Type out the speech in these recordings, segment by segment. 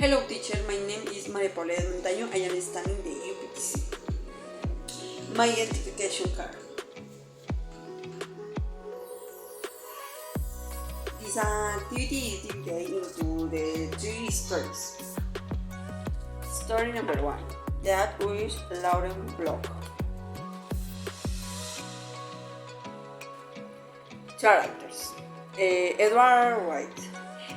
Hello teacher, my name is María Paula de Montaño. I am studying the UPTC. My identification card. This activity is divided into the 3 stories. Story number 1. That with Lauren Block. Characters. Edward Wright.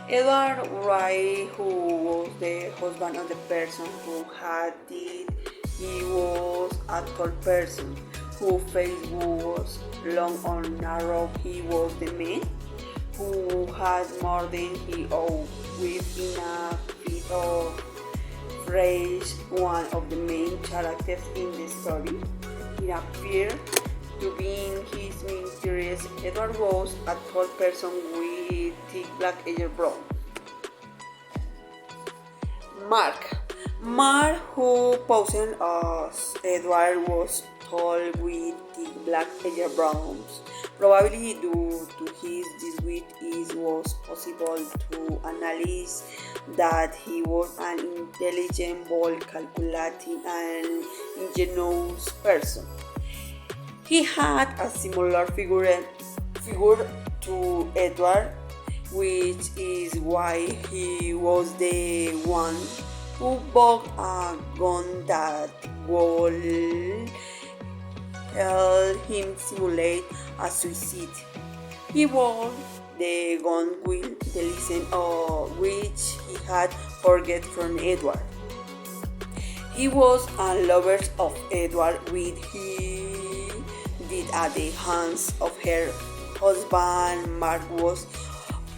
Edward Wright, who was the husband of the person who had died, he was a tall person whose face was long and narrow. He was the man who had more than he owed, with enough feet of phrase. One of the main characters in the story. It appeared to be in his main interest. Edward was a tall person with thick black hair brown. Mark, who posed as Edward, was tall with thick black hair browns. Probably due to his diswit, it was possible to analyze that he was an intelligent, bold, calculating, and ingenious person. He had a similar figure to Edward, which is why he was the one who bought a gun that would help him simulate a suicide. He bought the gun with the license of which he had forget from Edward. He was a lover of Edward, which he did at the hands of her husband. Mark was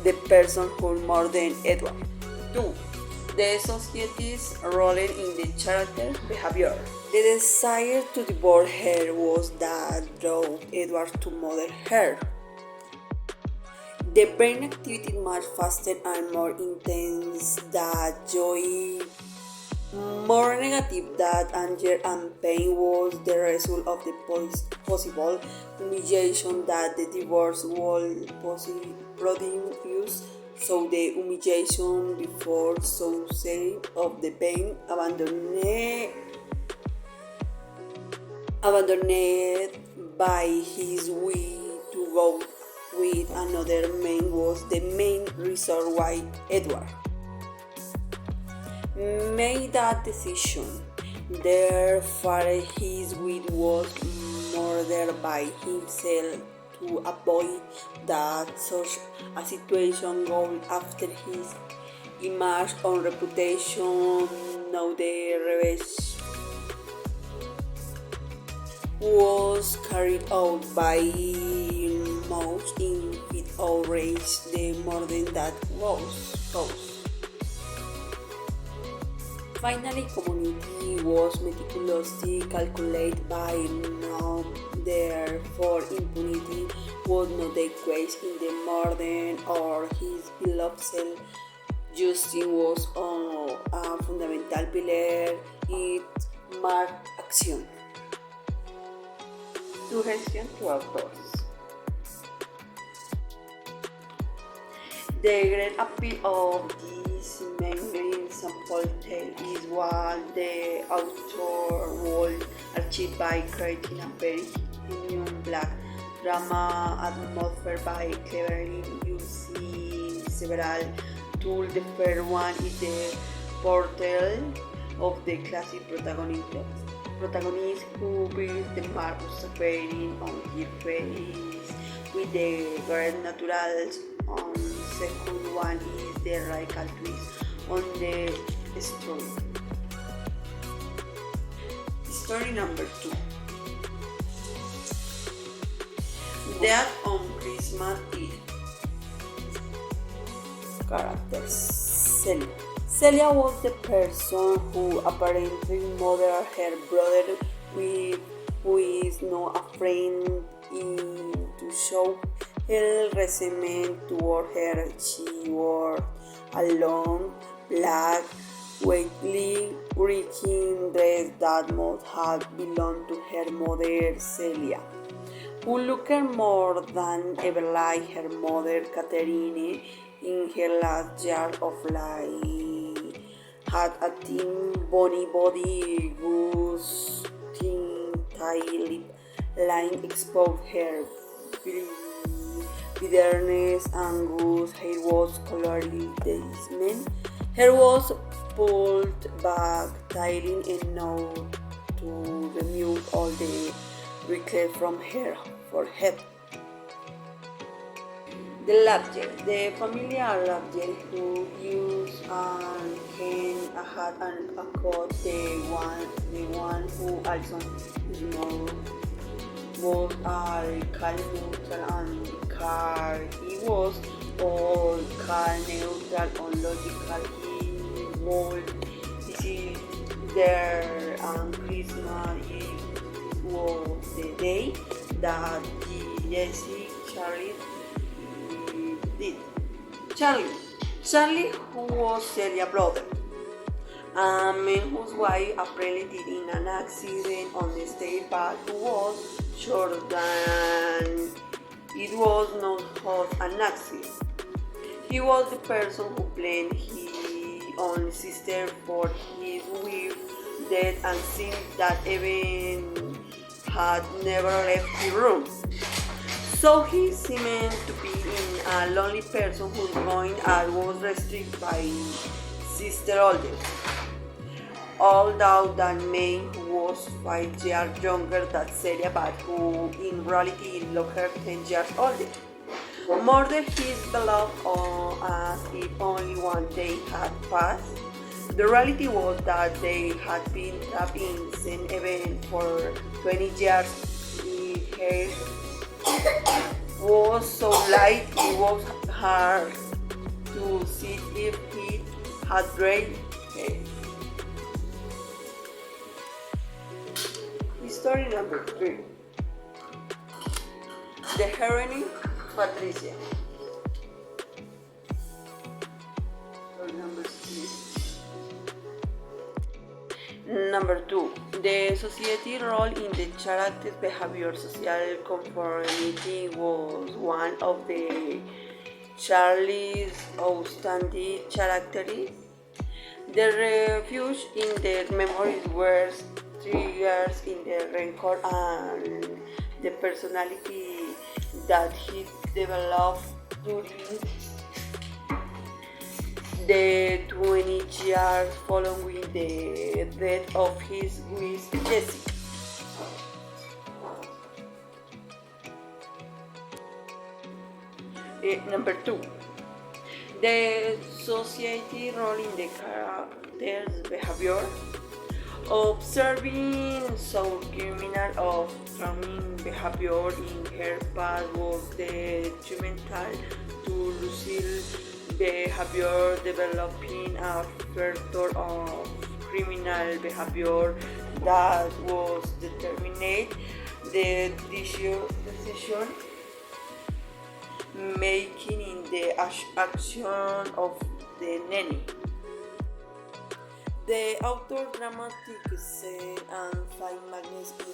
the person who more than Edward. 2. The society's role in the character behavior. The desire to divorce her was that drove Edward to murder her. The brain activity much faster and more intense than joy. More negative that anger and pain was the result of the possible humiliation that the divorce would produce. So the humiliation before suicide of the pain abandoned by his way to go with another man was the main reason why Edward made that decision. Therefore, his wife was murdered by himself to avoid that such a situation goal after his image and reputation. Now the revenge was carried out by most in fit outrage, the more than that was caused. Finally, community was meticulously calculated by now. Therefore, impunity was not the case in the murder or his beloved self. Justice was a fundamental pillar. It marked action. Suggestion to authors. The great appeal of this main sample tale is what the author would achieve by creating a very genuine black drama atmosphere by cleverly using several tools. The first one is the portrayal of the classic protagonist who bears the mark of suffering on her face with the great naturals. Second one is the radical twist on the story. Story number 2. Death on Christmas Eve. Characters. Celia was the person who apparently murdered her brother, who is not afraid to show her resentment toward her. She wore a long, black, weighty, reeking dress that must have belonged to her mother, Celia, who looked more than ever like her mother, Catherine, in her last year of life. had a thin bony body, goose thin tight lip line, exposed hair, bitterness, and goose hair was colored basement. Hair was pulled back, tying enough to remove all the wrinkles from her forehead. The labgel. The familiar labgel who use and can had and a coat, the one who also is more both are cal neutral and car. He was all cal neutral and logical. He was this is there and Christmas Eve was the day that Jesse Charlie did. Charlie, who was Celia's brother, a man whose wife apparently died in an accident on the state, but who was sure that it was not an accident. He was the person who blamed his own sister for his wife death and since that event had never left the room. So he seemed to be a lonely person whose going out was restricted by sister older. Although that man who was 5 years younger than Celia but who in reality looked her 10 years older. Murdered his beloved as if only one day had passed. The reality was that they had been trapped in the same event for 20 years. His hair was so light it was hard to see if he had gray hair. Story number 3. The heroine Patricia. Story number 3. Number 2. The society role in the character's behavior. Social conformity was one of the Charlie's outstanding characteristics. The refuge in their memories were triggers in the record and the personality that he developed during the 20 years following the death of his wife Jessie. Number 2. The society role in the character's behavior. Observing so criminal of charming behavior in her past was detrimental to Lucille's behavior, developing a factor of criminal behavior that was determined the decision making in the action of the nanny. The author dramatic scene and fine magnets in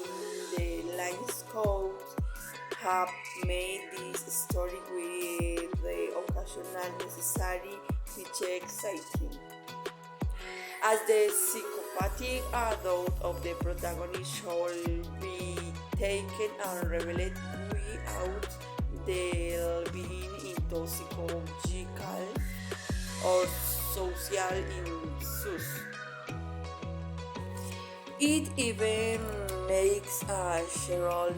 the landscapes have made this story with the occasional necessary cliché exciting. As the psychopathic adult of the protagonist should be taken and revealed without delving into psychological or social issues. It even makes a general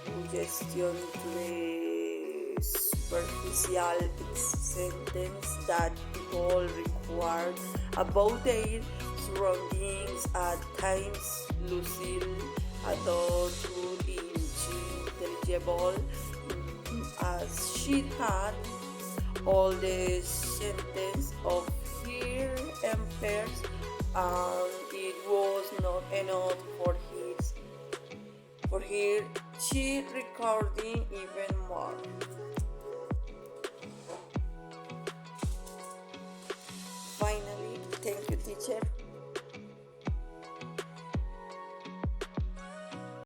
suggestion to the superficial sentence that people require about their surroundings. At times, Lucille adulthood is intelligible as she had all the sentence of her empires and it was not enough for her she recording even more. Finally, thank you teacher.